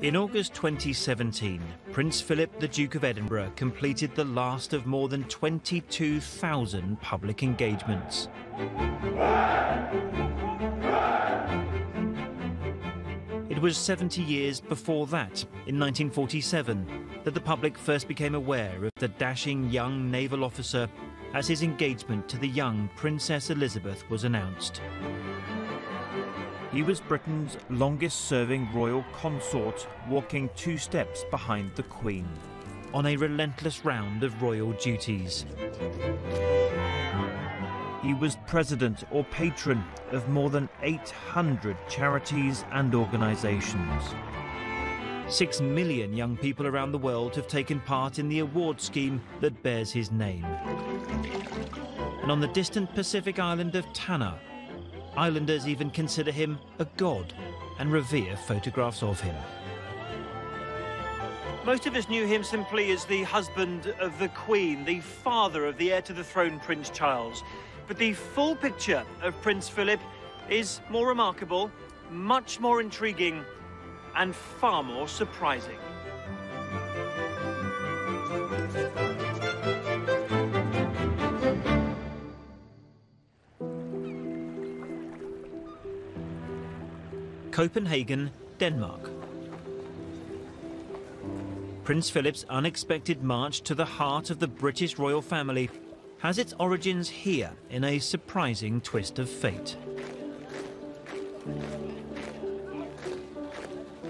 In August 2017, Prince Philip, the Duke of Edinburgh, completed the last of more than 22,000 public engagements. It was 70 years before that, in 1947, that the public first became aware of the dashing young naval officer as his engagement to the young Princess Elizabeth was announced. He was Britain's longest-serving royal consort, walking 2 steps behind the Queen, on a relentless round of royal duties. He was president or patron of more than 800 charities and organisations. 6 million young people around the world have taken part in the award scheme that bears his name. And on the distant Pacific island of Tanna, islanders even consider him a god and revere photographs of him. Most of us knew him simply as the husband of the Queen, the father of the heir to the throne, Prince Charles. But the full picture of Prince Philip is more remarkable, much more intriguing, and far more surprising. Copenhagen, Denmark. Prince Philip's unexpected march to the heart of the British royal family has its origins here in a surprising twist of fate.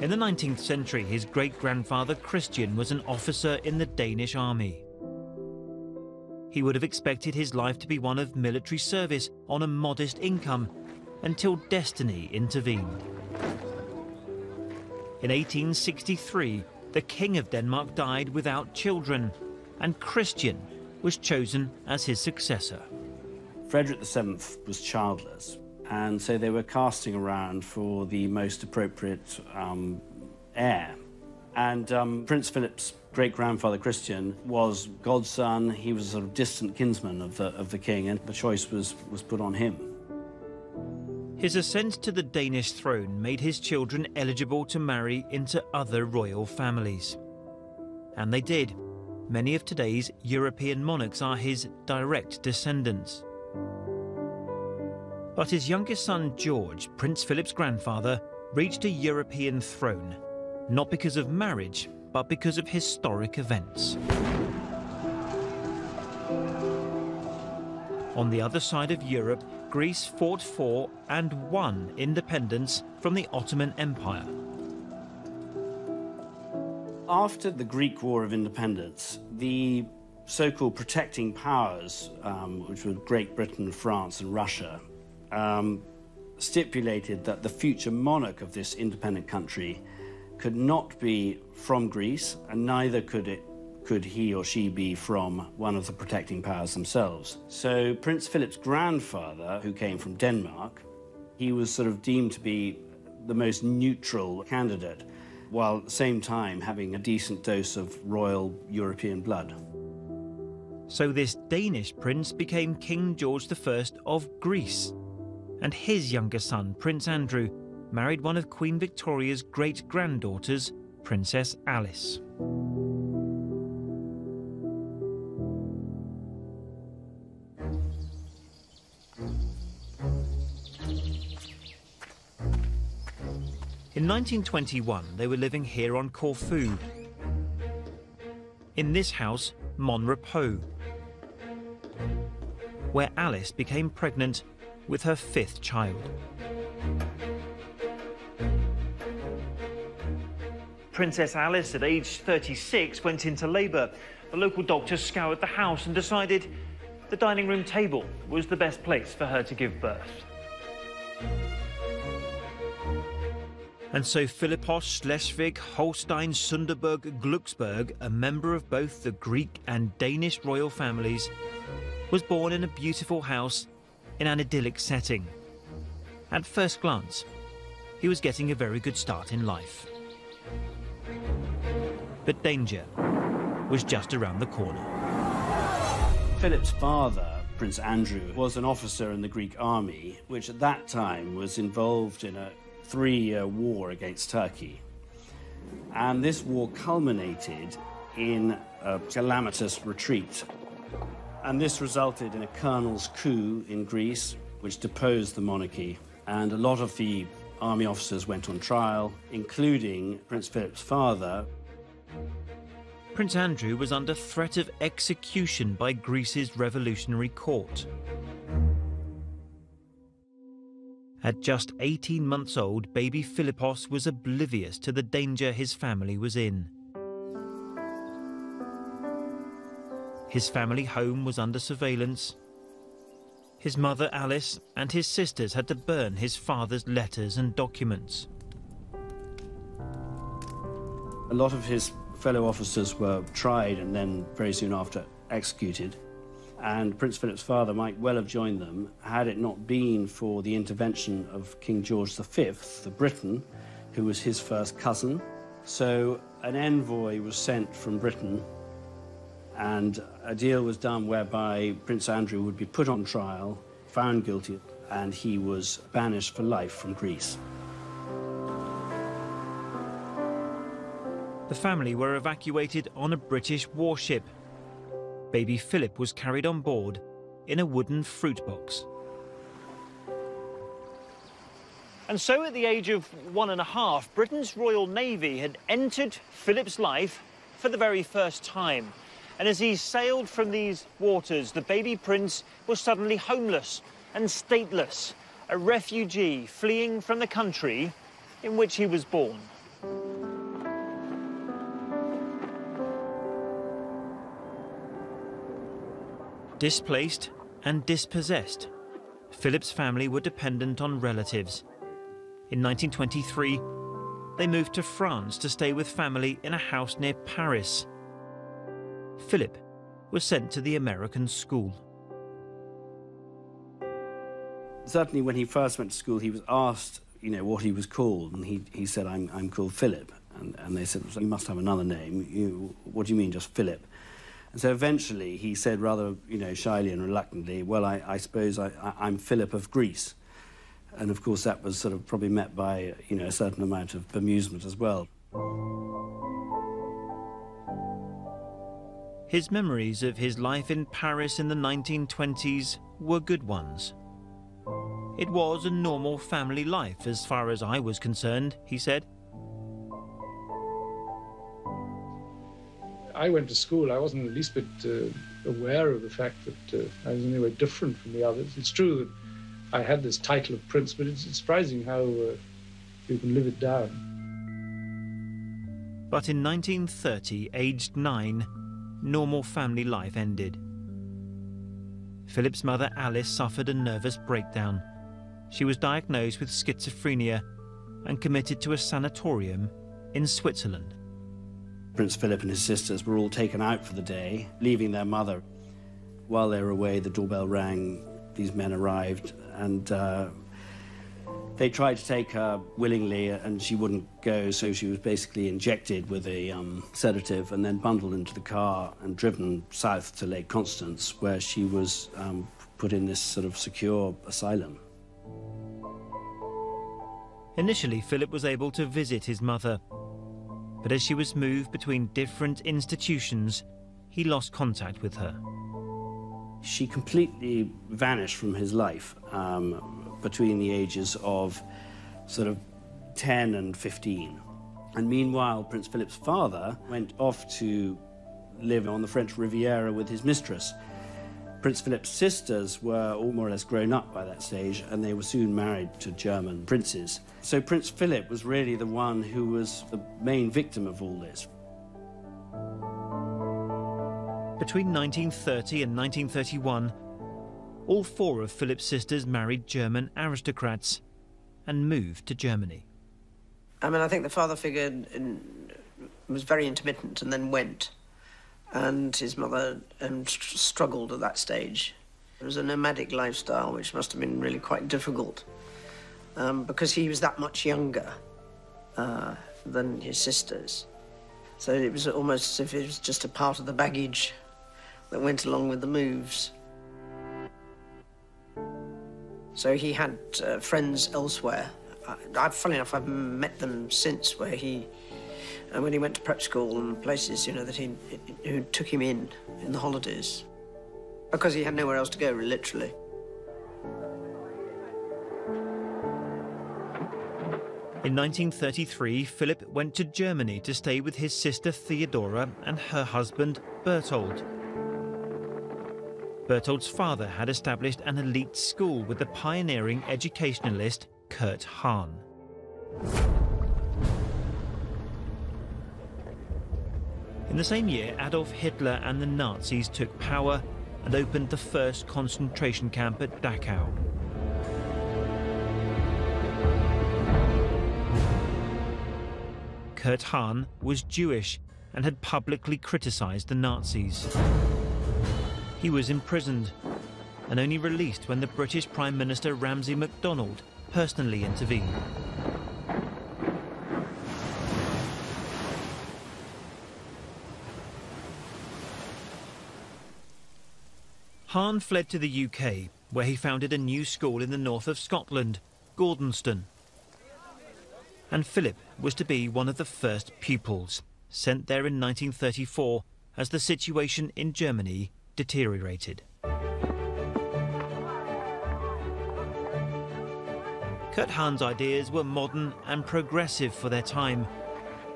In the 19th century, his great-grandfather Christian was an officer in the Danish army. He would have expected his life to be one of military service on a modest income until destiny intervened. In 1863, the King of Denmark died without children, and Christian was chosen as his successor. Frederick VII was childless, and so they were casting around for the most appropriate heir. And Prince Philip's great-grandfather Christian was godson. He was a sort of distant kinsman of the king, and the choice was put on him. His ascent to the Danish throne made his children eligible to marry into other royal families. And they did. Many of today's European monarchs are his direct descendants. But his youngest son, George, Prince Philip's grandfather, reached a European throne, not because of marriage, but because of historic events. On the other side of Europe, Greece fought for and won independence from the Ottoman Empire. After the Greek War of Independence, the so-called protecting powers, which were Great Britain, France and Russia, stipulated that the future monarch of this independent country could not be from Greece, and neither could he or she be from one of the protecting powers themselves. So Prince Philip's grandfather, who came from Denmark, he was sort of deemed to be the most neutral candidate, while at the same time having a decent dose of royal European blood. So this Danish prince became King George I of Greece, and his younger son, Prince Andrew, married one of Queen Victoria's great-granddaughters, Princess Alice. In 1921, they were living here on Corfu, in this house, Mon Repos, where Alice became pregnant with her 5th child. Princess Alice, at age 36, went into labour. The local doctor scoured the house and decided the dining room table was the best place for her to give birth. And so Philippos, Schleswig, Holstein, Sunderburg, Glucksburg, a member of both the Greek and Danish royal families, was born in a beautiful house in an idyllic setting. At first glance, he was getting a very good start in life. But danger was just around the corner. Philip's father, Prince Andrew, was an officer in the Greek army, which at that time was involved in a 3-year war against Turkey. And this war culminated in a calamitous retreat. And this resulted in a colonel's coup in Greece, which deposed the monarchy. And a lot of the army officers went on trial, including Prince Philip's father. Prince Andrew was under threat of execution by Greece's revolutionary court. At just 18 months old, baby Philippos was oblivious to the danger his family was in. His family home was under surveillance. His mother, Alice, and his sisters had to burn his father's letters and documents. A lot of his fellow officers were tried and then very soon after executed. And Prince Philip's father might well have joined them had it not been for the intervention of King George V of Britain, who was his first cousin. So an envoy was sent from Britain, and a deal was done whereby Prince Andrew would be put on trial, found guilty, and he was banished for life from Greece. The family were evacuated on a British warship. Baby Philip was carried on board in a wooden fruit box. And so at the age of 1.5, Britain's Royal Navy had entered Philip's life for the very first time. And as he sailed from these waters, the baby prince was suddenly homeless and stateless, a refugee fleeing from the country in which he was born. Displaced and dispossessed, Philip's family were dependent on relatives. In 1923, they moved to France to stay with family in a house near Paris. Philip was sent to the American school. Certainly when he first went to school, he was asked, what he was called, and he said, I'm called Philip. And they said, well, you must have another name. What do you mean, just Philip? And so eventually he said rather, shyly and reluctantly, well, I suppose I'm Philip of Greece. And of course that was sort of probably met by, a certain amount of bemusement as well. His memories of his life in Paris in the 1920s were good ones. It was a normal family life as far as I was concerned, he said. I went to school, I wasn't the least bit aware of the fact that I was in any way different from the others. It's true that I had this title of prince, but it's surprising how you can live it down. But in 1930, aged 9, normal family life ended. Philip's mother, Alice, suffered a nervous breakdown. She was diagnosed with schizophrenia and committed to a sanatorium in Switzerland. Prince Philip and his sisters were all taken out for the day, leaving their mother. While they were away, the doorbell rang, these men arrived, and they tried to take her willingly, and she wouldn't go, so she was basically injected with a sedative and then bundled into the car and driven south to Lake Constance, where she was put in this sort of secure asylum. Initially, Philip was able to visit his mother, but as she was moved between different institutions, he lost contact with her. She completely vanished from his life between the ages of sort of 10 and 15. And meanwhile, Prince Philip's father went off to live on the French Riviera with his mistress. Prince Philip's sisters were all more or less grown up by that stage, and they were soon married to German princes. So Prince Philip was really the one who was the main victim of all this. Between 1930 and 1931, all 4 of Philip's sisters married German aristocrats and moved to Germany. I think the father figure was very intermittent and then went. And his mother struggled at that stage. It was a nomadic lifestyle, which must have been really quite difficult, because he was that much younger than his sisters. So it was almost as if it was just a part of the baggage that went along with the moves. So he had friends elsewhere. Funny enough, I've met them since, where he And when he went to prep school and places, you know, who took him in the holidays, because he had nowhere else to go, literally. In 1933, Philip went to Germany to stay with his sister Theodora and her husband Berthold. Berthold's father had established an elite school with the pioneering educationalist Kurt Hahn. In the same year, Adolf Hitler and the Nazis took power and opened the first concentration camp at Dachau. Kurt Hahn was Jewish and had publicly criticized the Nazis. He was imprisoned and only released when the British Prime Minister Ramsay MacDonald personally intervened. Hahn fled to the UK, where he founded a new school in the north of Scotland, Gordonston. And Philip was to be one of the first pupils, sent there in 1934 as the situation in Germany deteriorated. Kurt Hahn's ideas were modern and progressive for their time.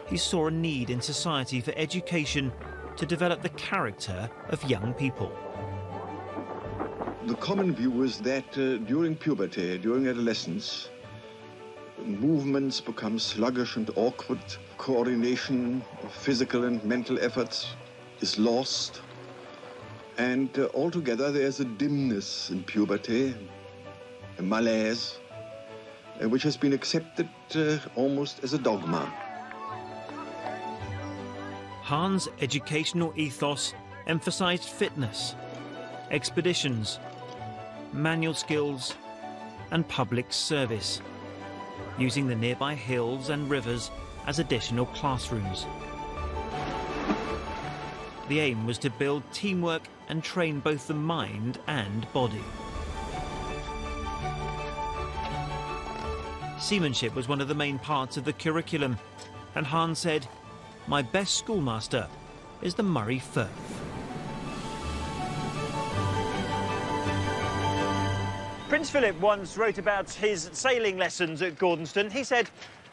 He saw a need in society for education to develop the character of young people. The common view is that during puberty, during adolescence, movements become sluggish and awkward. Coordination of physical and mental efforts is lost. And altogether there's a dimness in puberty, a malaise, which has been accepted almost as a dogma. Hahn's educational ethos emphasized fitness, expeditions, manual skills, and public service, using the nearby hills and rivers as additional classrooms. The aim was to build teamwork and train both the mind and body. Seamanship was one of the main parts of the curriculum, and Hahn said, "My best schoolmaster is the Murray Firth." Prince Philip once wrote about his sailing lessons at Gordonston. He said,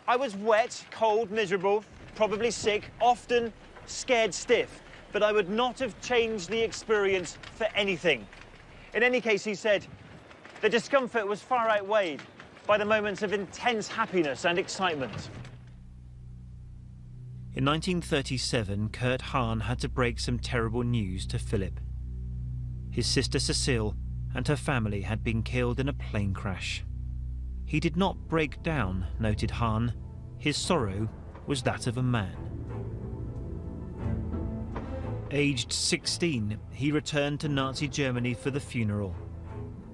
"I was wet, cold, miserable, probably sick, often scared stiff, but I would not have changed the experience for anything." In any case, he said, the discomfort was far outweighed by the moments of intense happiness and excitement. In 1937, Kurt Hahn had to break some terrible news to Philip. His sister Cecile and her family had been killed in a plane crash. He did not break down, noted Hahn. His sorrow was that of a man. Aged 16, he returned to Nazi Germany for the funeral,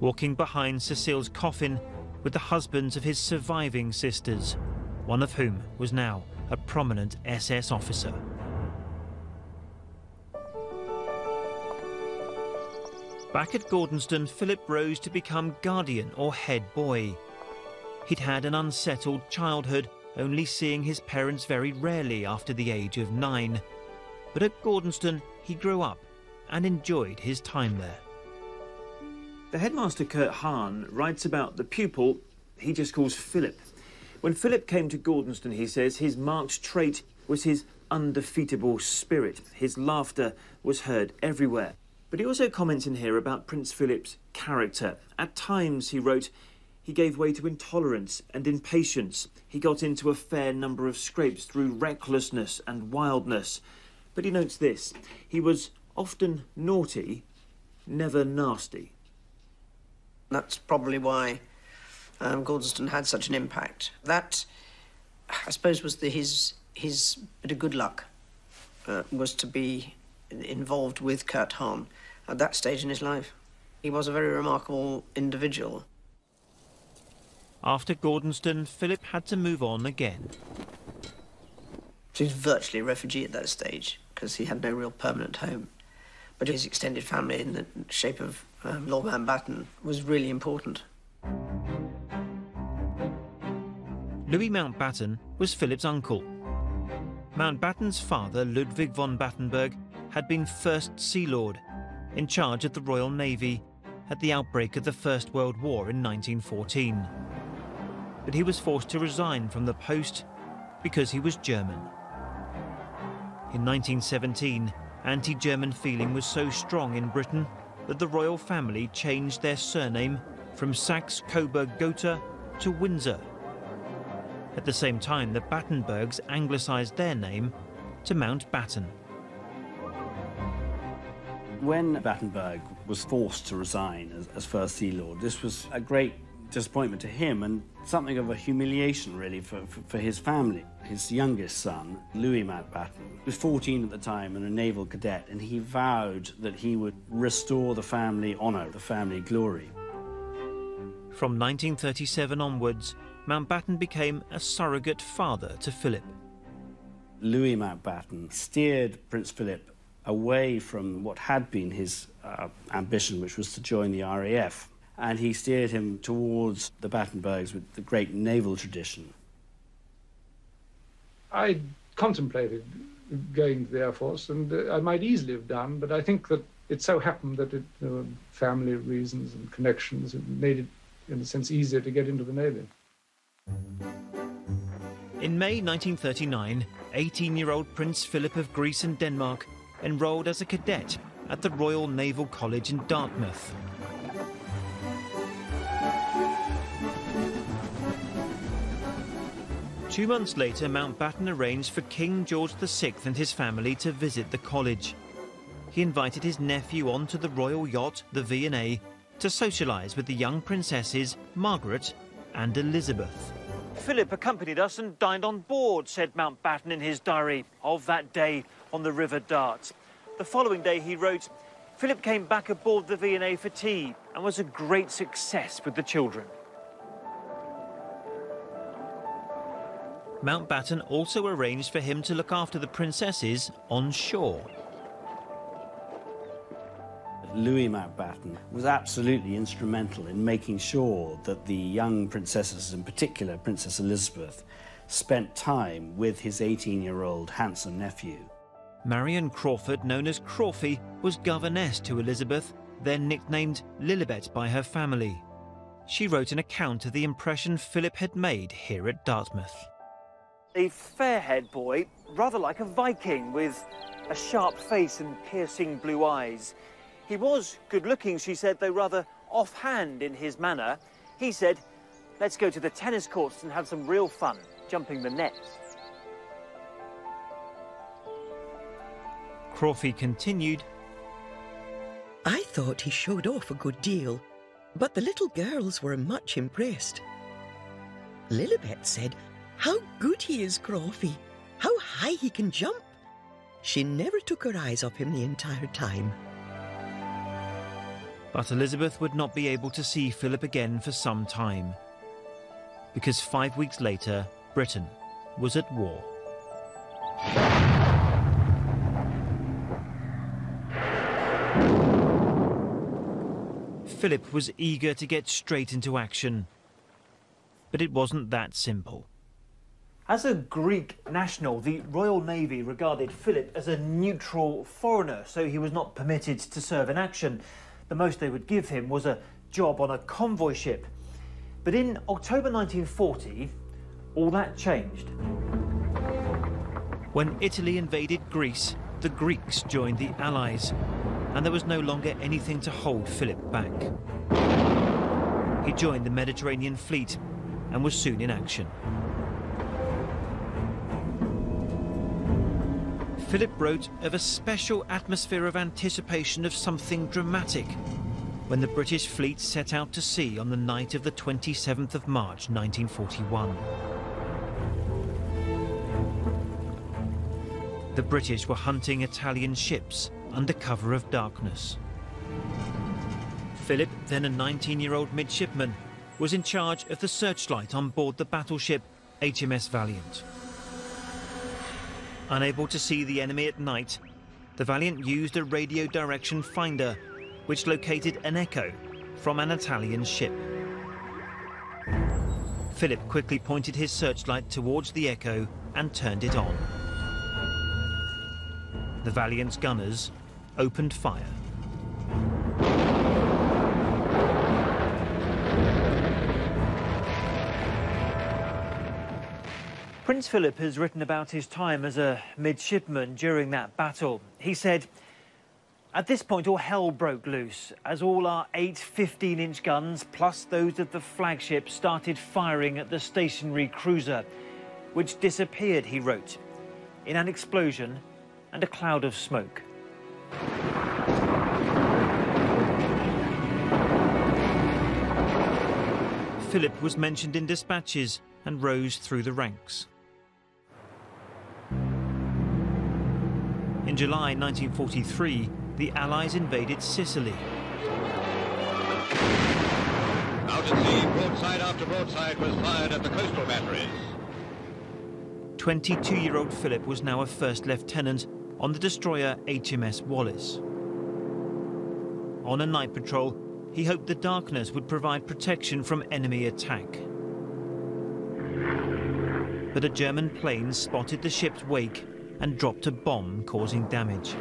walking behind Cecile's coffin with the husbands of his surviving sisters, one of whom was now a prominent SS officer. Back at Gordonston, Philip rose to become guardian or head boy. He'd had an unsettled childhood, only seeing his parents very rarely after the age of 9. But at Gordonston, he grew up and enjoyed his time there. The headmaster, Kurt Hahn, writes about the pupil he just calls Philip. When Philip came to Gordonston, he says, his marked trait was his undefeatable spirit. His laughter was heard everywhere. But he also comments in here about Prince Philip's character. At times, he wrote, he gave way to intolerance and impatience. He got into a fair number of scrapes through recklessness and wildness. But he notes this, he was often naughty, never nasty. That's probably why Gordonston had such an impact. That, I suppose, was his bit of good luck, was to be involved with Kurt Hahn at that stage in his life. He was a very remarkable individual. After Gordonston, Philip had to move on again. He was virtually a refugee at that stage because he had no real permanent home. But his extended family in the shape of Lord Mountbatten was really important. Louis Mountbatten was Philip's uncle. Mountbatten's father, Ludwig von Battenberg, had been First Sea Lord, in charge of the Royal Navy at the outbreak of the First World War in 1914. But he was forced to resign from the post because he was German. In 1917, anti-German feeling was so strong in Britain that the royal family changed their surname from Saxe-Coburg-Gotha to Windsor. At the same time, the Battenbergs anglicised their name to Mountbatten. When Battenberg was forced to resign as First Sea Lord, this was a great disappointment to him and something of a humiliation, really, for his family. His youngest son, Louis Mountbatten, was 14 at the time and a naval cadet, and he vowed that he would restore the family honour, the family glory. From 1937 onwards, Mountbatten became a surrogate father to Philip. Louis Mountbatten steered Prince Philip away from what had been his ambition, which was to join the RAF, and he steered him towards the Battenbergs with the great naval tradition. I contemplated going to the Air Force, and I might easily have done, but I think that it so happened that there were family reasons and connections that made it, in a sense, easier to get into the Navy. In May 1939, 18-year-old Prince Philip of Greece and Denmark enrolled as a cadet at the Royal Naval College in Dartmouth. Two months later, Mountbatten arranged for King George VI and his family to visit the college. He invited his nephew onto the royal yacht, the V&A, to socialise with the young princesses Margaret and Elizabeth. Philip accompanied us and dined on board, said Mountbatten in his diary of that day on the River Dart. The following day he wrote, Philip came back aboard the V&A for tea and was a great success with the children. Mountbatten also arranged for him to look after the princesses on shore. Louis Mountbatten was absolutely instrumental in making sure that the young princesses, in particular Princess Elizabeth, spent time with his 18-year-old handsome nephew. Marion Crawford, known as Crawfie, was governess to Elizabeth, then nicknamed Lilibet by her family. She wrote an account of the impression Philip had made here at Dartmouth. A fair-haired boy, rather like a Viking, with a sharp face and piercing blue eyes. He was good-looking, she said, though rather offhand in his manner. He said, let's go to the tennis courts and have some real fun, jumping the nets. Crawfie continued, I thought he showed off a good deal, but the little girls were much impressed. Lilibet said, how good he is, Crawfie. How high he can jump. She never took her eyes off him the entire time. But Elizabeth would not be able to see Philip again for some time, because 5 weeks later, Britain was at war. Philip was eager to get straight into action, but it wasn't that simple. As a Greek national, the Royal Navy regarded Philip as a neutral foreigner, so he was not permitted to serve in action. The most they would give him was a job on a convoy ship. But in October 1940, all that changed. When Italy invaded Greece, the Greeks joined the Allies, and there was no longer anything to hold Philip back. He joined the Mediterranean fleet and was soon in action. Philip wrote of a special atmosphere of anticipation of something dramatic when the British fleet set out to sea on the night of the 27th of March 1941. The British were hunting Italian ships under cover of darkness. Philip, then a 19-year-old midshipman, was in charge of the searchlight on board the battleship HMS Valiant. Unable to see the enemy at night, the Valiant used a radio direction finder which located an echo from an Italian ship. Philip quickly pointed his searchlight towards the echo and turned it on. The valiant gunners opened fire. Prince Philip has written about his time as a midshipman during that battle. He said, "At this point, all hell broke loose as all our 8 15-inch guns, plus those of the flagship, started firing at the stationary cruiser, which disappeared," he wrote, "in an explosion and a cloud of smoke." Philip was mentioned in dispatches and rose through the ranks. In July 1943, the Allies invaded Sicily. Out at sea, broadside after broadside was fired at the coastal batteries. 22-year-old Philip was now a first lieutenant on the destroyer HMS Wallis. On a night patrol, he hoped the darkness would provide protection from enemy attack. But a German plane spotted the ship's wake and dropped a bomb, causing damage.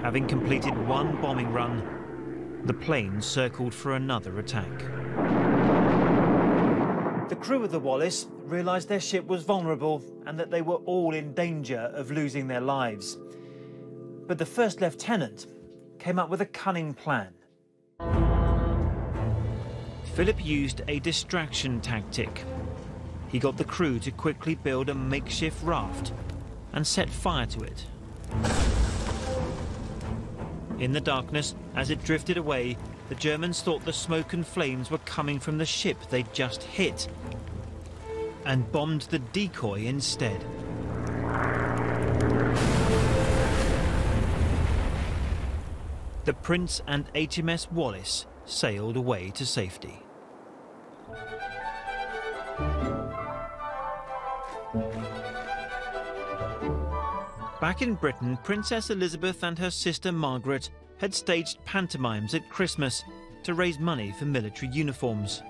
Having completed one bombing run, the plane circled for another attack. The crew of the Wallis realised their ship was vulnerable and that they were all in danger of losing their lives. But the first lieutenant came up with a cunning plan. Philip used a distraction tactic. He got the crew to quickly build a makeshift raft and set fire to it. In the darkness, as it drifted away, the Germans thought the smoke and flames were coming from the ship they'd just hit, and bombed the decoy instead. The Prince and HMS Wallis sailed away to safety. Back in Britain, Princess Elizabeth and her sister Margaret had staged pantomimes at Christmas to raise money for military uniforms.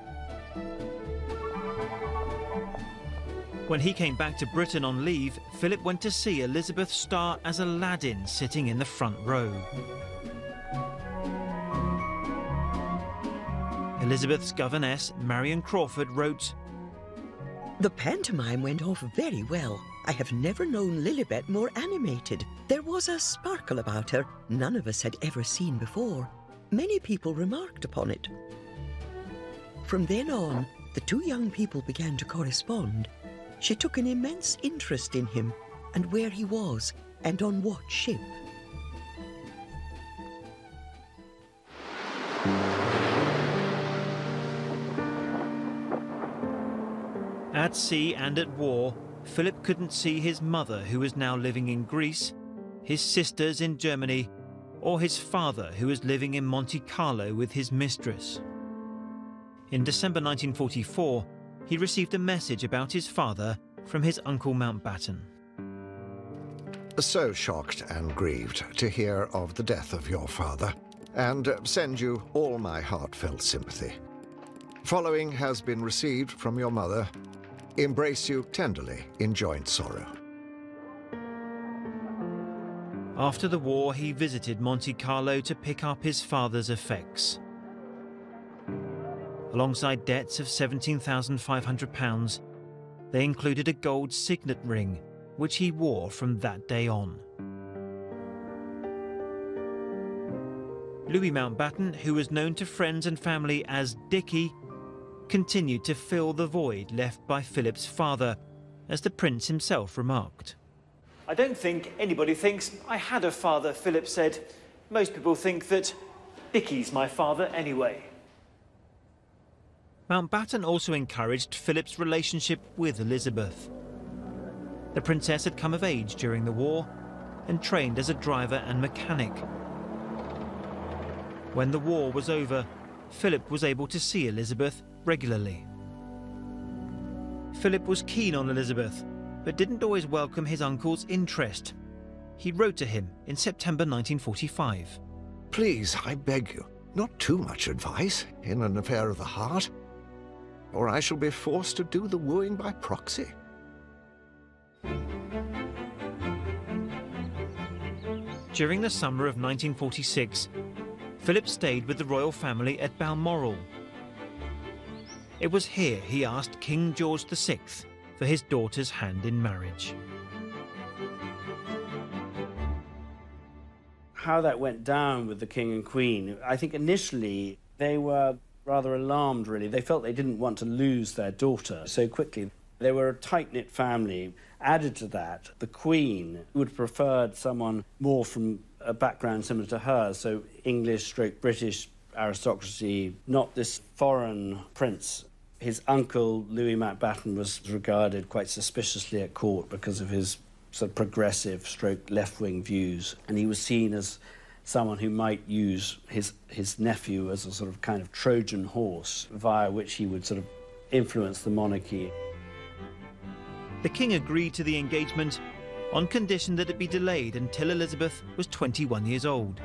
When he came back to Britain on leave, Philip went to see Elizabeth star as Aladdin sitting in the front row. Elizabeth's governess, Marion Crawford, wrote, "The pantomime went off very well. I have never known Lilibet more animated. There was a sparkle about her none of us had ever seen before. Many people remarked upon it." From then on, the two young people began to correspond. She took an immense interest in him and where he was and on what ship. At sea and at war, Philip couldn't see his mother, who was now living in Greece, his sisters in Germany, or his father, who was living in Monte Carlo with his mistress. In December 1944, he received a message about his father from his uncle Mountbatten. So shocked and grieved to hear of the death of your father, and send you all my heartfelt sympathy. Following has been received from your mother. Embrace you tenderly in joint sorrow. After the war, he visited Monte Carlo to pick up his father's effects. Alongside debts of £17,500, they included a gold signet ring, which he wore from that day on. Louis Mountbatten, who was known to friends and family as Dickie, continued to fill the void left by Philip's father, as the prince himself remarked. "I don't think anybody thinks I had a father," Philip said. "Most people think that Dickie's my father anyway." Mountbatten also encouraged Philip's relationship with Elizabeth. The princess had come of age during the war and trained as a driver and mechanic. When the war was over, Philip was able to see Elizabeth regularly. Philip was keen on Elizabeth, but didn't always welcome his uncle's interest. He wrote to him in September 1945. Please, I beg you, not too much advice in an affair of the heart, or I shall be forced to do the wooing by proxy. During the summer of 1946, Philip stayed with the royal family at Balmoral. It was here he asked King George VI for his daughter's hand in marriage. How that went down with the King and Queen, I think initially they were rather alarmed, really. They felt they didn't want to lose their daughter so quickly. They were a tight-knit family. Added to that, the Queen would have preferred someone more from a background similar to hers, so English/British aristocracy, not this foreign prince. His uncle, Louis Mountbatten, was regarded quite suspiciously at court because of his sort of progressive/left-wing views, and he was seen as someone who might use his nephew as a sort of kind of Trojan horse via which he would sort of influence the monarchy. The king agreed to the engagement on condition that it be delayed until Elizabeth was 21 years old.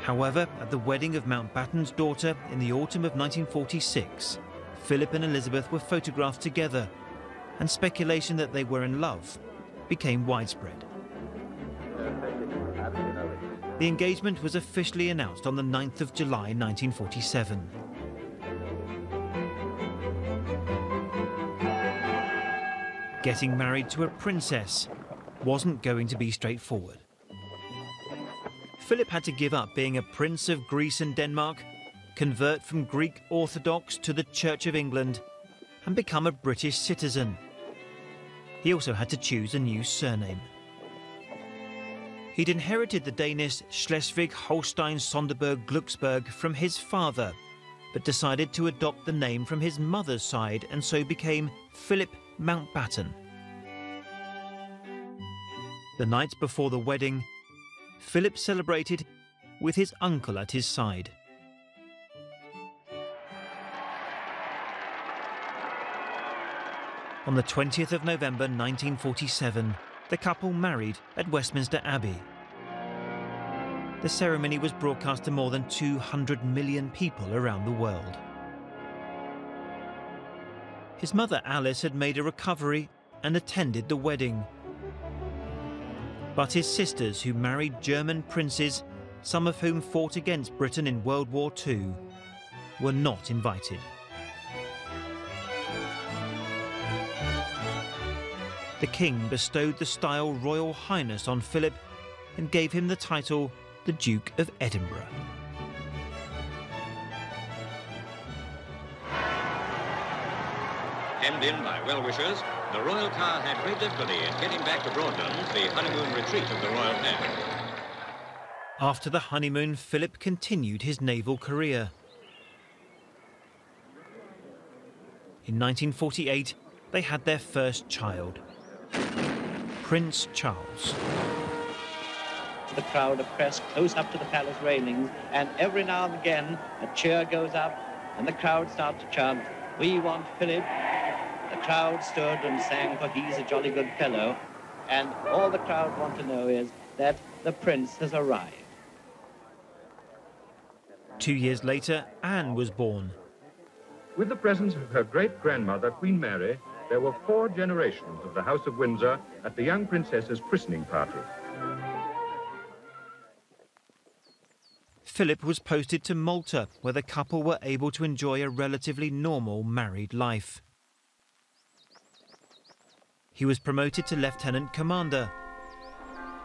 However, at the wedding of Mountbatten's daughter in the autumn of 1946, Philip and Elizabeth were photographed together, and speculation that they were in love became widespread. The engagement was officially announced on the 9th of July 1947. Getting married to a princess wasn't going to be straightforward. Philip had to give up being a prince of Greece and Denmark, convert from Greek Orthodox to the Church of England, and become a British citizen. He also had to choose a new surname. He'd inherited the Danish Schleswig-Holstein-Sonderburg-Glücksburg from his father, but decided to adopt the name from his mother's side and so became Philip Mountbatten. The night before the wedding, Philip celebrated with his uncle at his side. On the 20th of November 1947, the couple married at Westminster Abbey. The ceremony was broadcast to more than 200 million people around the world. His mother Alice had made a recovery and attended the wedding. But his sisters, who married German princes, some of whom fought against Britain in World War II, were not invited. The king bestowed the style Royal Highness on Philip and gave him the title the Duke of Edinburgh. Hemmed in by well-wishers, the royal car had great difficulty in getting back to Broadlands, the honeymoon retreat of the royal family. After the honeymoon, Philip continued his naval career. In 1948, they had their first child, Prince Charles. The crowd are pressed close up to the palace railings, and every now and again a cheer goes up, and the crowd start to chant, "We want Philip." The crowd stood and sang, for he's a jolly good fellow, and all the crowd want to know is that the prince has arrived. 2 years later, Anne was born. With the presence of her great-grandmother, Queen Mary, there were 4 generations of the House of Windsor at the young princess's christening party. Philip was posted to Malta, where the couple were able to enjoy a relatively normal married life. He was promoted to lieutenant commander.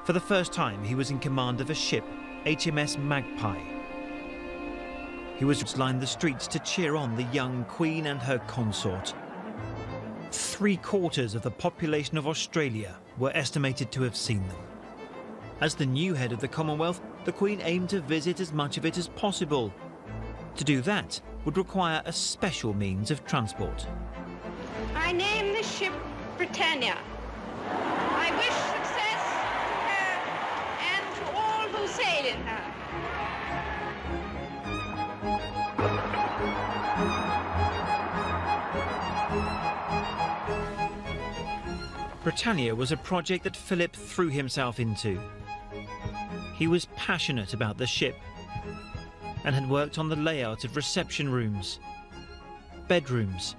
For the first time, he was in command of a ship, HMS Magpie. He was lined the streets to cheer on the young Queen and her consort. 3/4 of the population of Australia were estimated to have seen them. As the new head of the Commonwealth, the Queen aimed to visit as much of it as possible. To do that would require a special means of transport. I name the ship Britannia. I wish success to her and to all who sail in her. Britannia was a project that Philip threw himself into. He was passionate about the ship and had worked on the layout of reception rooms, bedrooms,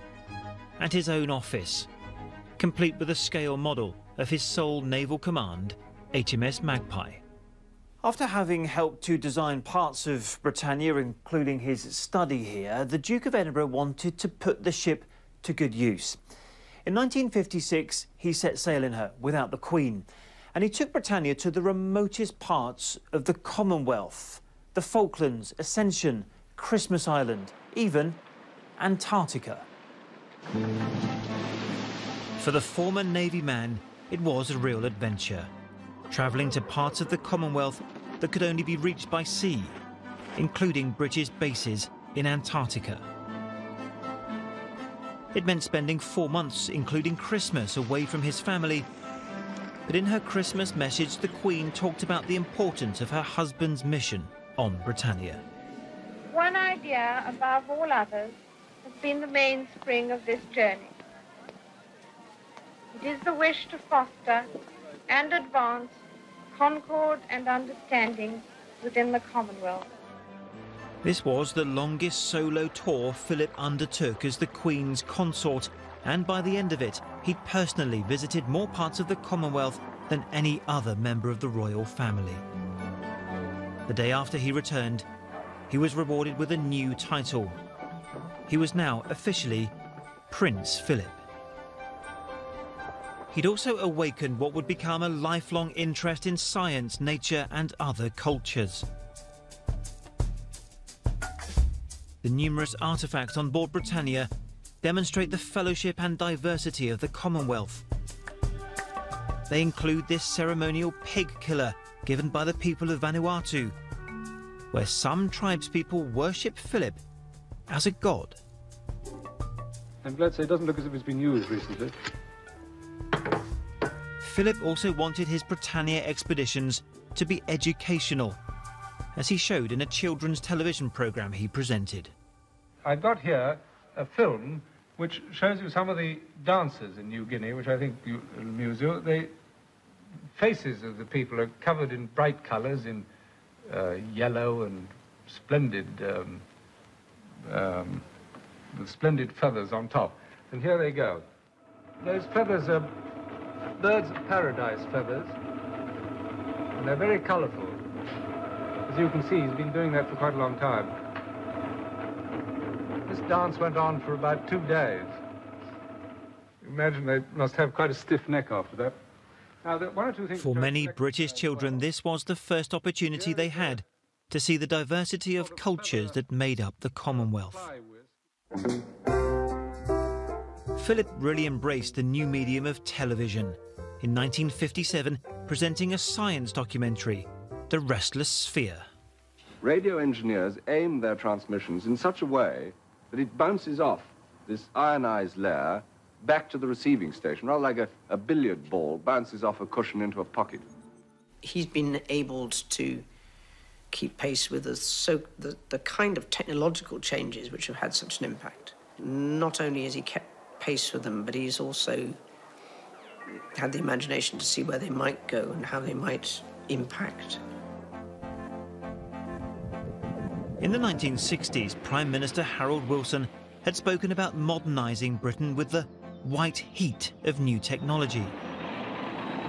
and his own office, complete with a scale model of his sole naval command, HMS Magpie. After having helped to design parts of Britannia, including his study here, the Duke of Edinburgh wanted to put the ship to good use. In 1956, he set sail in her without the Queen, and he took Britannia to the remotest parts of the Commonwealth, the Falklands, Ascension, Christmas Island, even Antarctica. For the former Navy man, it was a real adventure, travelling to parts of the Commonwealth that could only be reached by sea, including British bases in Antarctica. It meant spending 4 months, including Christmas, away from his family. But in her Christmas message, the Queen talked about the importance of her husband's mission on Britannia. One idea above all others has been the mainspring of this journey. It is the wish to foster and advance concord and understanding within the Commonwealth. This was the longest solo tour Philip undertook as the Queen's consort, and by the end of it, he'd personally visited more parts of the Commonwealth than any other member of the royal family. The day after he returned, he was rewarded with a new title. He was now officially Prince Philip. He'd also awakened what would become a lifelong interest in science, nature, and other cultures. The numerous artefacts on board Britannia demonstrate the fellowship and diversity of the Commonwealth. They include this ceremonial pig killer given by the people of Vanuatu, where some tribespeople worship Philip as a god. I'm glad to say it doesn't look as if it's been used recently. Philip also wanted his Britannia expeditions to be educational, as he showed in a children's television programme he presented. I've got here a film which shows you some of the dancers in New Guinea, which I think will amuse you. The faces of the people are covered in bright colours, in yellow and splendid, with splendid feathers on top. And here they go. Those feathers are birds of paradise feathers, and they're very colourful. As you can see, he's been doing that for quite a long time. This dance went on for about 2 days. Imagine they must have quite a stiff neck after that. Now, one or two things for many British children, this was the first opportunity they had to see the diversity of cultures that made up the Commonwealth. Philip really embraced the new medium of television, in 1957 presenting a science documentary, The Restless Sphere. Radio engineers aim their transmissions in such a way that it bounces off this ionized layer back to the receiving station, rather like a billiard ball bounces off a cushion into a pocket. He's been able to keep pace with the kind of technological changes which have had such an impact. Not only has he kept pace with them, but he's also had the imagination to see where they might go and how they might impact. In the 1960s, Prime Minister Harold Wilson had spoken about modernising Britain with the white heat of new technology.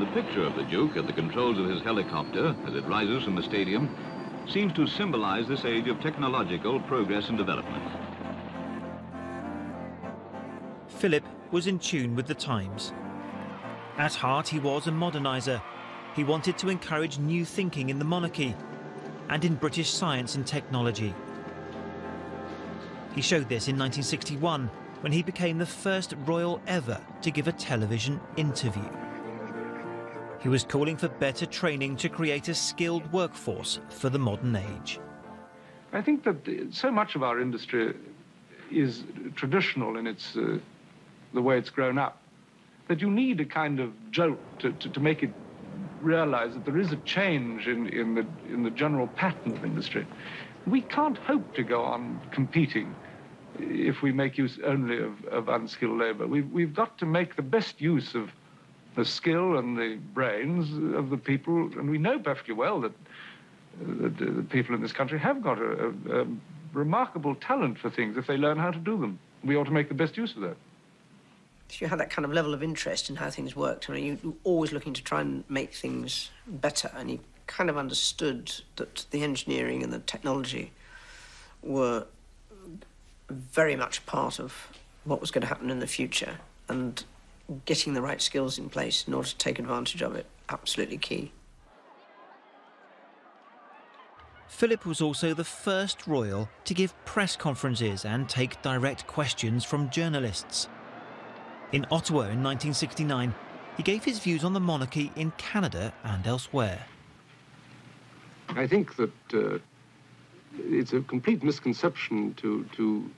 The picture of the Duke at the controls of his helicopter as it rises from the stadium seems to symbolise this age of technological progress and development. Philip was in tune with the times. At heart, he was a moderniser. He wanted to encourage new thinking in the monarchy and in British science and technology. He showed this in 1961 when he became the first royal ever to give a television interview. He was calling for better training to create a skilled workforce for the modern age. I think that so much of our industry is traditional in its the way it's grown up, that you need a kind of jolt to make it realize that there is a change in the general pattern of industry. We can't hope to go on competing if we make use only of unskilled labor. We've got to make the best use of the skill and the brains of the people, and we know perfectly well that the people in this country have got a remarkable talent for things if they learn how to do them. We ought to make the best use of that. if you had that kind of level of interest in how things worked, I mean, you were always looking to try and make things better, and you kind of understood that the engineering and the technology were very much part of what was going to happen in the future, and getting the right skills in place in order to take advantage of it, absolutely key. Philip was also the first royal to give press conferences and take direct questions from journalists. In Ottawa in 1969, he gave his views on the monarchy in Canada and elsewhere. I think that it's a complete misconception to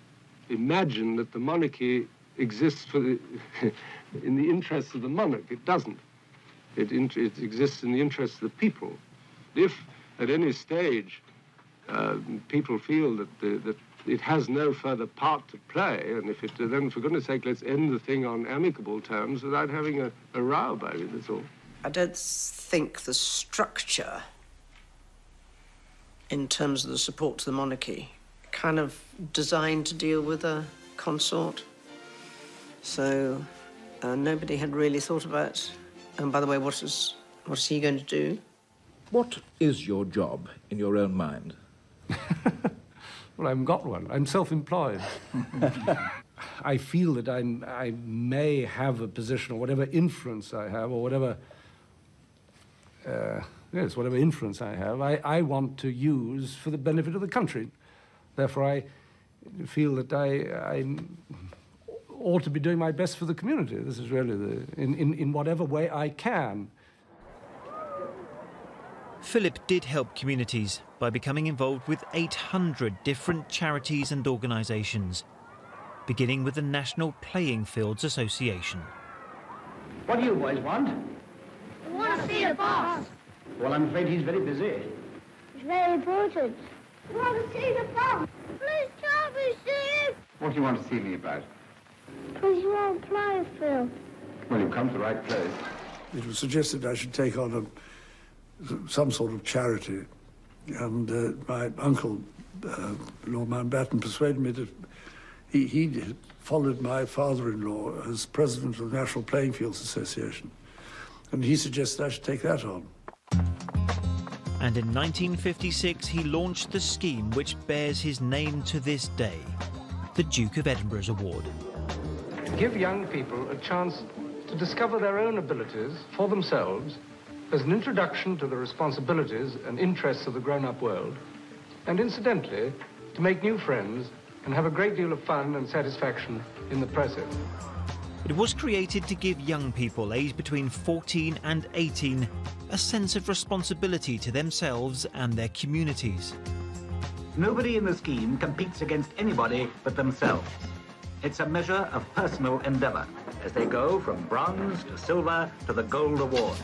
imagine that the monarchy exists for in the interests of the monarch. It doesn't. It exists in the interests of the people. If at any stage people feel that it has no further part to play, and if it then, for goodness sake, let's end the thing on amicable terms without having a row about it, that's all. I don't think the structure in terms of the support to the monarchy kind of designed to deal with a consort. So nobody had really thought about, and by the way, what is he going to do? What is your job in your own mind? Well, I haven't got one. I'm self-employed. I feel that I may have a position, or whatever influence I have, or whatever, whatever influence I have, I want to use for the benefit of the country. Therefore, I feel that I ought to be doing my best for the community. This is really in whatever way I can. Philip did help communities by becoming involved with 800 different charities and organisations, beginning with the National Playing Fields Association. What do you boys want? We want to see the boss. Well, I'm afraid he's very busy. It's very important. We want to see the boss. Please tell me, see him. What do you want to see me about? Because you want to play a field. Well, you've come to the right place. It was suggested I should take on some sort of charity, and my uncle, Lord Mountbatten, persuaded me that he followed my father-in-law as president of the National Playing Fields Association, and he suggested I should take that on. And in 1956, he launched the scheme which bears his name to this day, the Duke of Edinburgh's Award. Give young people a chance to discover their own abilities for themselves as an introduction to the responsibilities and interests of the grown-up world, and incidentally, to make new friends and have a great deal of fun and satisfaction in the process. It was created to give young people aged between 14 and 18 a sense of responsibility to themselves and their communities. Nobody in the scheme competes against anybody but themselves. It's a measure of personal endeavour as they go from bronze to silver to the gold award.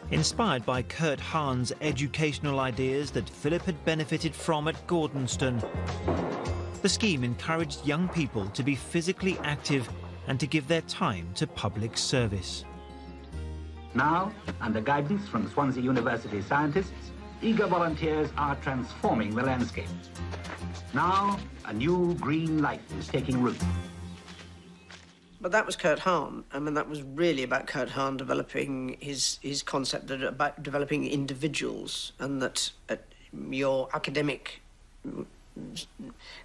Inspired by Kurt Hahn's educational ideas that Philip had benefited from at Gordonston, the scheme encouraged young people to be physically active and to give their time to public service. Now, under guidance from Swansea University scientists, eager volunteers are transforming the landscape. Now, a new green life is taking root. But that was Kurt Hahn. I mean, that was really about Kurt Hahn developing his concept about developing individuals, and that your academic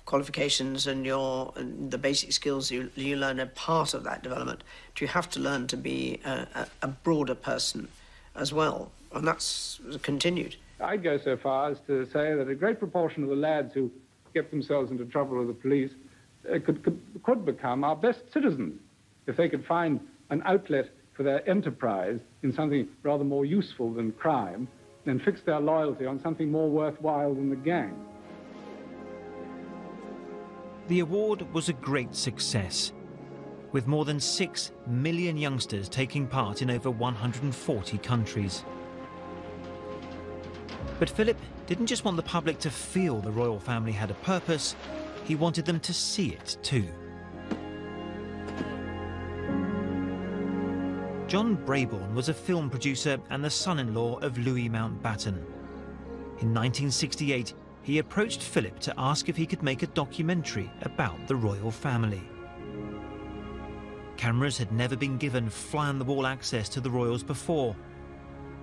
qualifications and the basic skills you learn are part of that development. But you have to learn to be a broader person as well, and that's continued. I'd go so far as to say that a great proportion of the lads who get themselves into trouble with the police could become our best citizens if they could find an outlet for their enterprise in something rather more useful than crime, and fix their loyalty on something more worthwhile than the gang. The award was a great success, with more than 6 million youngsters taking part in over 140 countries. But Philip didn't just want the public to feel the royal family had a purpose, he wanted them to see it too. John Brabourne was a film producer and the son-in-law of Louis Mountbatten. In 1968, he approached Philip to ask if he could make a documentary about the royal family. Cameras had never been given fly-on-the-wall access to the royals before,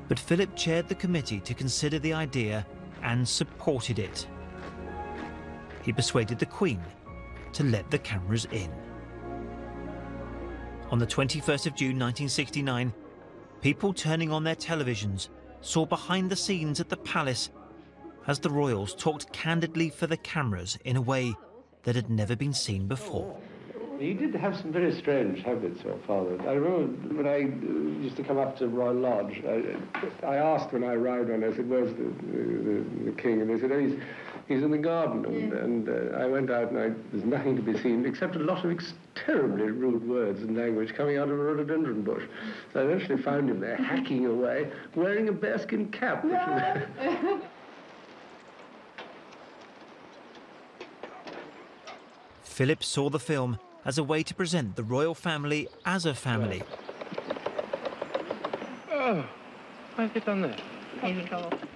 but Philip chaired the committee to consider the idea and supported it. He persuaded the Queen to let the cameras in. On the 21st of June 1969, people turning on their televisions saw behind the scenes at the palace as the royals talked candidly for the cameras in a way that had never been seen before. He did have some very strange habits, your father. I remember when I used to come up to Royal Lodge, I asked when I arrived on, I said, where's the king? And they said, oh, he's in the garden. And I went out and there's nothing to be seen except a lot of terribly rude words and language coming out of a rhododendron bush. So I eventually found him there hacking away, wearing a bearskin cap. Philip saw the film as a way to present the royal family as a family. Oh, why have you done that?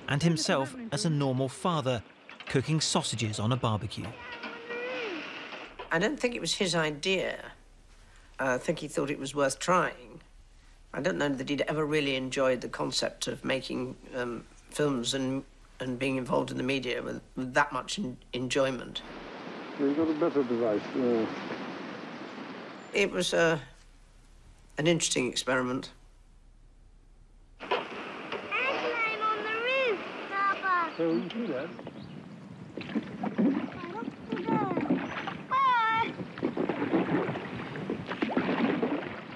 And himself as a normal father, cooking sausages on a barbecue. I don't think it was his idea. I think he thought it was worth trying. I don't know that he'd ever really enjoyed the concept of making films and being involved in the media with that much enjoyment. You've got a better device. No. It was an interesting experiment. I climb on the roof, Papa. So you do that?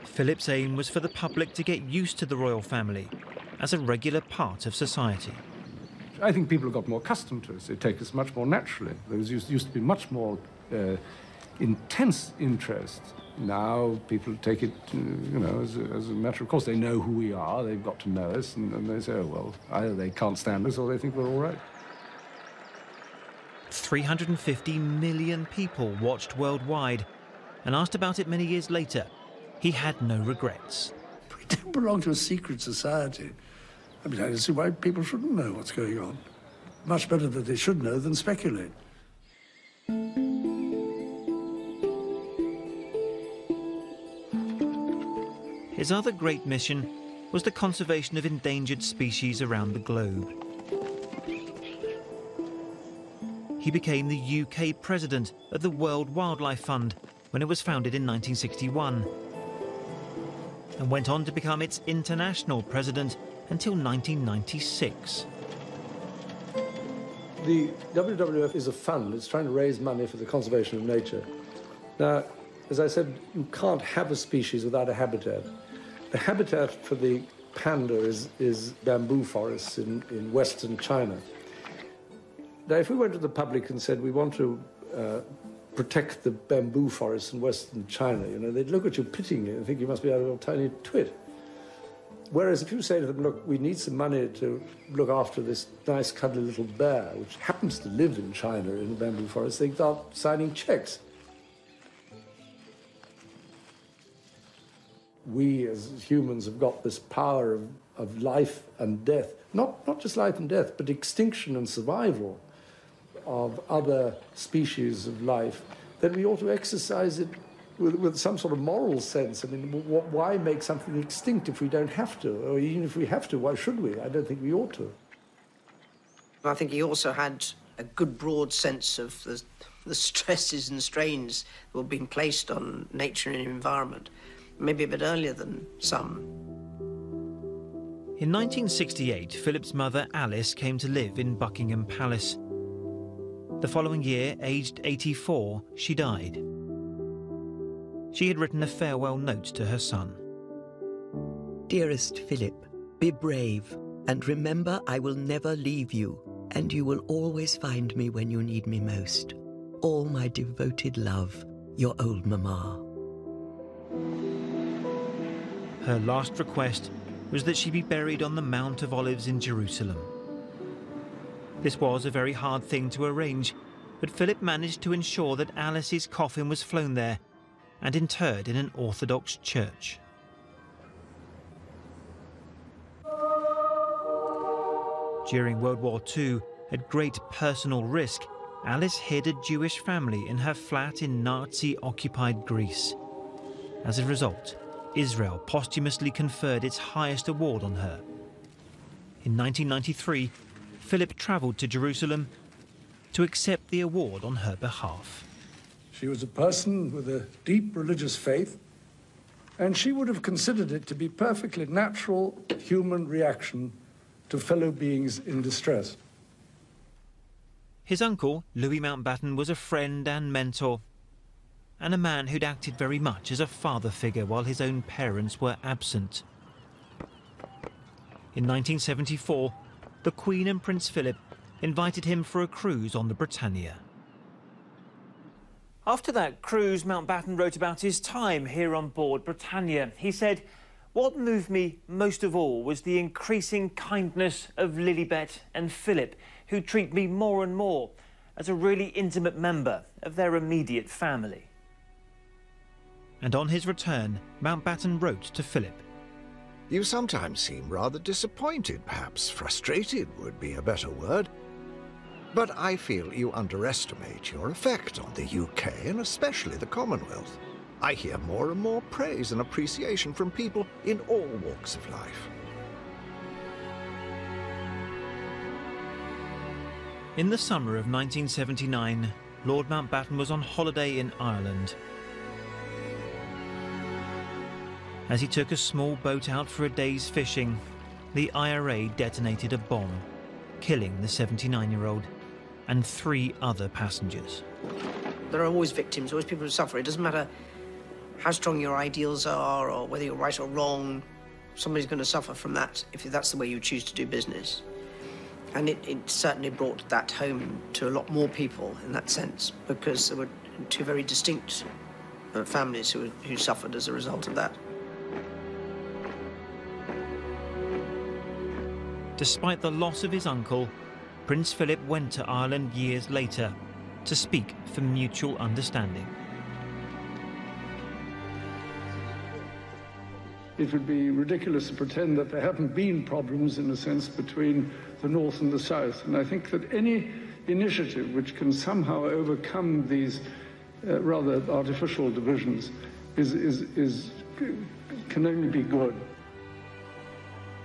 Philip's aim was for the public to get used to the royal family as a regular part of society. I think people have got more accustomed to us. They take us much more naturally. There used to be much more intense interest. Now people take it, as a matter of course. They know who we are. They've got to know us, and they say, oh, well, either they can't stand us or they think we're all right. 350 million people watched worldwide, and asked about it many years later, he had no regrets. We don't belong to a secret society. I mean, I don't see why people shouldn't know what's going on. Much better that they should know than speculate. His other great mission was the conservation of endangered species around the globe. He became the UK president of the World Wildlife Fund when it was founded in 1961, and went on to become its international president until 1996. The WWF is a fund. It's trying to raise money for the conservation of nature. Now, as I said, you can't have a species without a habitat. The habitat for the panda is bamboo forests in western China. Now, if we went to the public and said we want to protect the bamboo forests in western China, they'd look at you pityingly and think you must be out of a tiny twit. Whereas if you say to them, look, we need some money to look after this nice, cuddly little bear, which happens to live in China in the bamboo forest, they start signing checks. We as humans have got this power of life and death, not just life and death, but extinction and survival of other species of life, then we ought to exercise it with some sort of moral sense. I mean, why make something extinct if we don't have to? Or even if we have to, why should we? I don't think we ought to. I think he also had a good broad sense of the stresses and strains that were being placed on nature and environment, maybe a bit earlier than some. In 1968, Philip's mother, Alice, came to live in Buckingham Palace. The following year, aged 84, she died. She had written a farewell note to her son. Dearest Philip, be brave, and remember I will never leave you, and you will always find me when you need me most. All my devoted love, your old Mama. Her last request was that she be buried on the Mount of Olives in Jerusalem. This was a very hard thing to arrange, but Philip managed to ensure that Alice's coffin was flown there and interred in an Orthodox church. During World War II, at great personal risk, Alice hid a Jewish family in her flat in Nazi-occupied Greece. As a result, Israel posthumously conferred its highest award on her. In 1993, Philip travelled to Jerusalem to accept the award on her behalf. She was a person with a deep religious faith, and she would have considered it to be perfectly natural human reaction to fellow beings in distress. His uncle, Louis Mountbatten, was a friend and mentor, and a man who'd acted very much as a father figure while his own parents were absent. In 1974, the Queen and Prince Philip invited him for a cruise on the Britannia. After that cruise, Mountbatten wrote about his time here on board Britannia. He said, "What moved me most of all was the increasing kindness of Lilibet and Philip, who treat me more and more as a really intimate member of their immediate family." And on his return, Mountbatten wrote to Philip. You sometimes seem rather disappointed, perhaps frustrated would be a better word. But I feel you underestimate your effect on the UK and especially the Commonwealth. I hear more and more praise and appreciation from people in all walks of life. In the summer of 1979, Lord Mountbatten was on holiday in Ireland. As he took a small boat out for a day's fishing, the IRA detonated a bomb, killing the 79-year-old and 3 other passengers. There are always victims, always people who suffer. It doesn't matter how strong your ideals are or whether you're right or wrong. Somebody's going to suffer from that if that's the way you choose to do business. And it certainly brought that home to a lot more people in that sense, because there were 2 very distinct families who suffered as a result of that. Despite the loss of his uncle, Prince Philip went to Ireland years later to speak for mutual understanding. It would be ridiculous to pretend that there haven't been problems, in a sense, between the North and the South. And I think that any initiative which can somehow overcome these rather artificial divisions can only be good.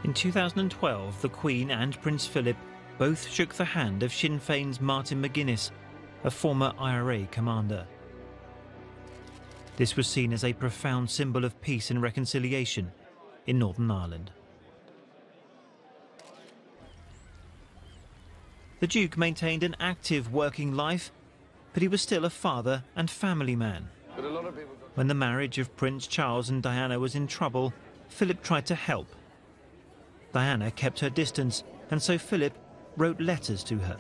In 2012, the Queen and Prince Philip both shook the hand of Sinn Féin's Martin McGuinness, a former IRA commander. This was seen as a profound symbol of peace and reconciliation in Northern Ireland. The Duke maintained an active working life, but he was still a father and family man. When the marriage of Prince Charles and Diana was in trouble, Philip tried to help. Diana kept her distance, and so Philip wrote letters to her.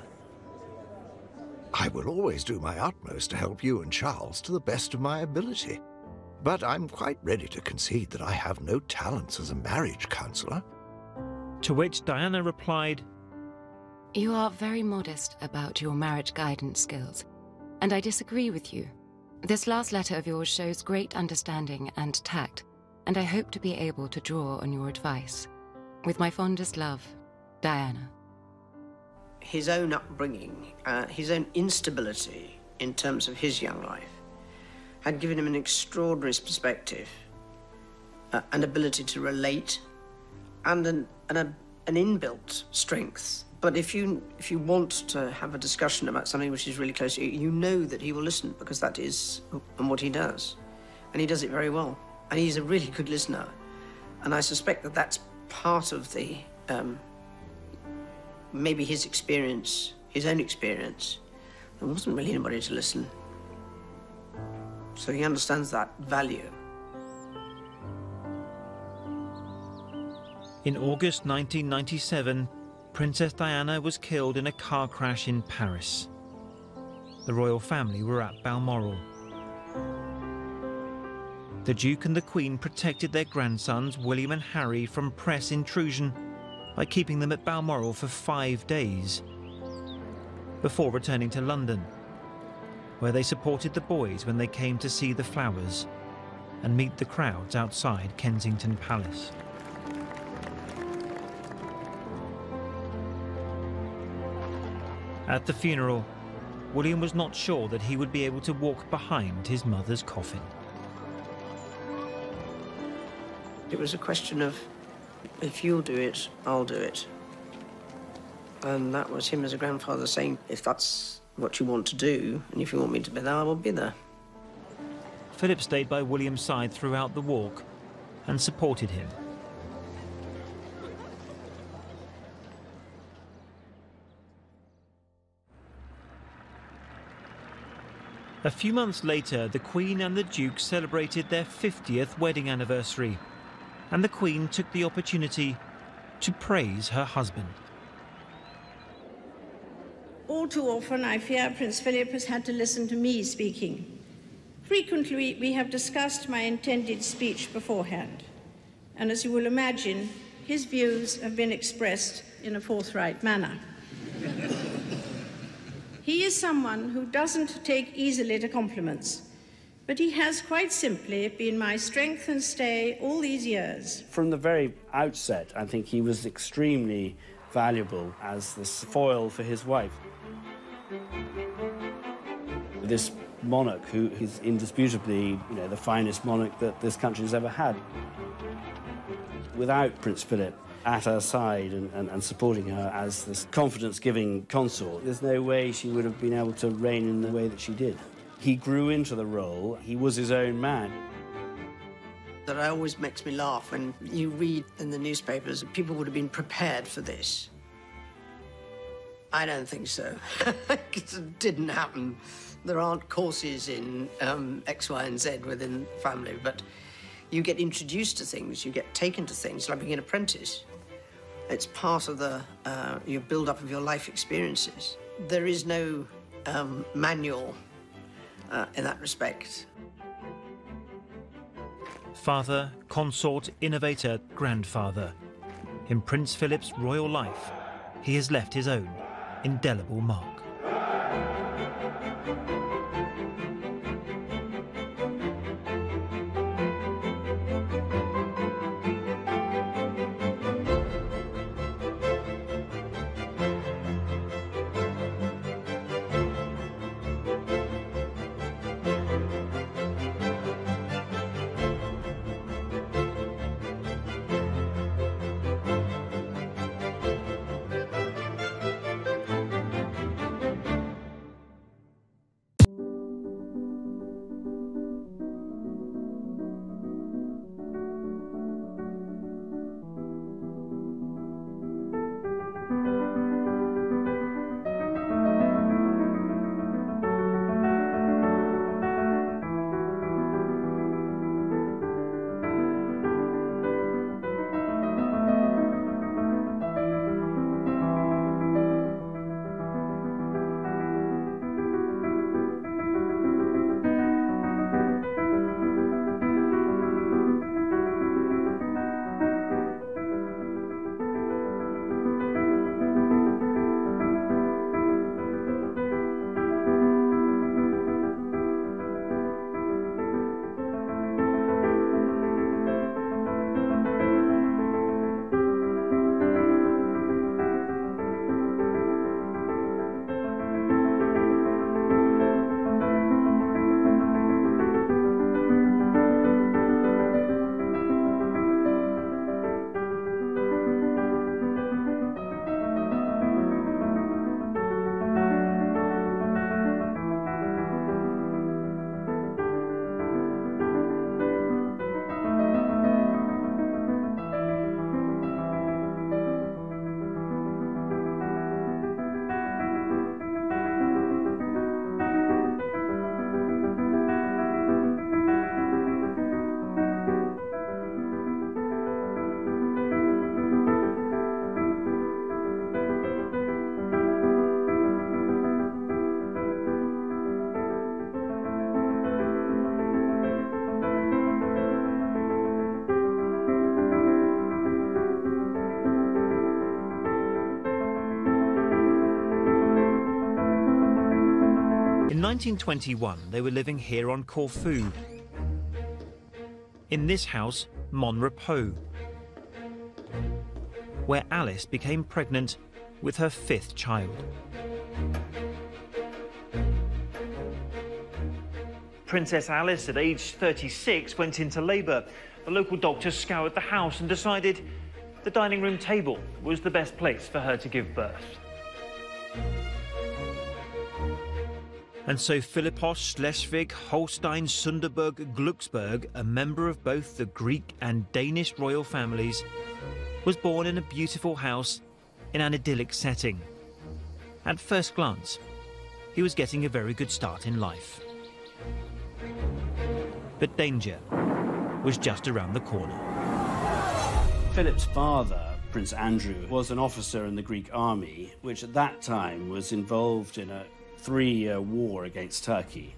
I will always do my utmost to help you and Charles to the best of my ability. But I'm quite ready to concede that I have no talents as a marriage counsellor. To which Diana replied, "You are very modest about your marriage guidance skills, and I disagree with you. This last letter of yours shows great understanding and tact, and I hope to be able to draw on your advice. With my fondest love, Diana." His own upbringing, his own instability in terms of his young life, had given him an extraordinary perspective, an ability to relate, and an inbuilt strength. But if you want to have a discussion about something which is really close to you, you know that he will listen, because that is what he does. And he does it very well. And he's a really good listener. And I suspect that that's part of the, maybe his experience, his own experience. There wasn't really anybody to listen. So he understands that value. In August 1997, Princess Diana was killed in a car crash in Paris. The royal family were at Balmoral. The Duke and the Queen protected their grandsons, William and Harry, from press intrusion by keeping them at Balmoral for 5 days, before returning to London, where they supported the boys when they came to see the flowers and meet the crowds outside Kensington Palace. At the funeral, William was not sure that he would be able to walk behind his mother's coffin. It was a question of, if you'll do it, I'll do it. And that was him as a grandfather saying, if that's what you want to do, and if you want me to be there, I will be there. Philip stayed by William's side throughout the walk and supported him. A few months later, the Queen and the Duke celebrated their 50th wedding anniversary, and the Queen took the opportunity to praise her husband. All too often, I fear Prince Philip has had to listen to me speaking. Frequently, we have discussed my intended speech beforehand, and as you will imagine, his views have been expressed in a forthright manner. He is someone who doesn't take easily to compliments, but he has quite simply been my strength and stay all these years. From the very outset, I think he was extremely valuable as this foil for his wife. This monarch who is indisputably, the finest monarch that this country has ever had. Without Prince Philip at her side and supporting her as this confidence-giving consort, there's no way she would have been able to reign in the way that she did. He grew into the role. He was his own man. That always makes me laugh when you read in the newspapers that people would have been prepared for this. I don't think so. It didn't happen. There aren't courses in X, Y, and Z within the family, but you get introduced to things, you get taken to things, like being an apprentice. It's part of your build-up of your life experiences. There is no manual in that respect. Father, consort, innovator, grandfather. In Prince Philip's royal life, he has left his own indelible mark. In 1921, they were living here on Corfu, in this house, Mon Repos, where Alice became pregnant with her 5th child. Princess Alice, at age 36, went into labour, the local doctors scoured the house and decided the dining room table was the best place for her to give birth. And so Philippos, Schleswig, Holstein, Sunderburg, Glucksburg, a member of both the Greek and Danish royal families, was born in a beautiful house in an idyllic setting. At first glance, he was getting a very good start in life. But danger was just around the corner. Philip's father, Prince Andrew, was an officer in the Greek army, which at that time was involved in a 3-year war against Turkey.